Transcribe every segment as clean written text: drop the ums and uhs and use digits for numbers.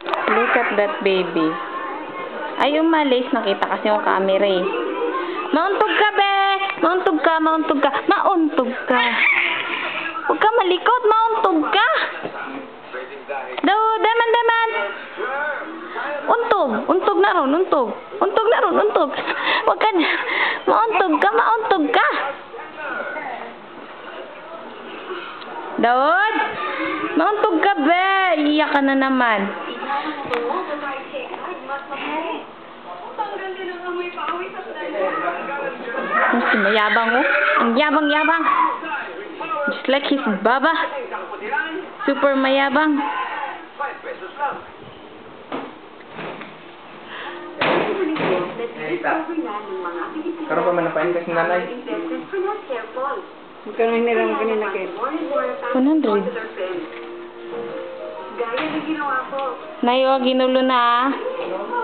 Look at that baby. Ay, umalis. Nakita kasi yung camera eh. Mauntog ka, be! Mauntog ka, mauntog ka. Mauntog ka. Huwag ka malikot, mauntog ka. Daman. Untog. Untog na ron, untog. Untog na ron, untog. Huwag ka na. Mauntog ka, mauntog ka. Daod! Mauntog ka, be! Iiyak ka na naman. Mas mayabang mo. Ang yabang-yabang. Just like his baba. Super mayabang. Karoon pa man napain kasi nanay. Magkano hiniram kanina kayo? 100. Gaya na ginawa ko. Nayo, ginulo na.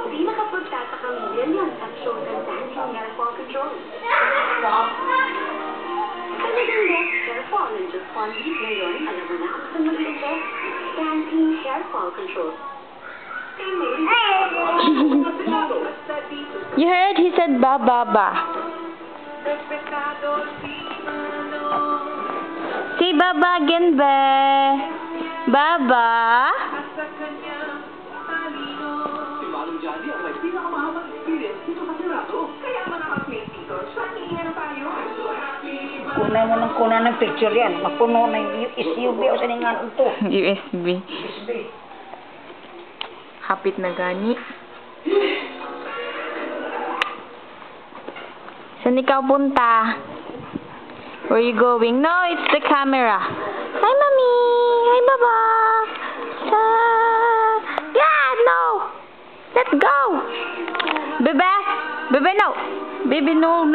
Di nakapagtatakang million at show ng dancing hair fall control. Talagang best hair fall in just 1 week ngayon, alam mo na ang sunod ito. Dancing hair fall control. You heard? He said ba. Say baba again, be. Baba. Si Manong Johnny ang may pinakamahabang experience dito sa Serato. Kaya manakapit dito. Swaking tayo. Kunay mo ng kuna ng picture yan. Mapuno na yung SUV o sa ningan ito. USB. USB. Hapit na gani. Saan ikaw punta? Where you going? No, it's the camera. Hi, mommy. Hi, baba. Yeah, no. Let's go. Bebe. Bebe, no. Baby, no.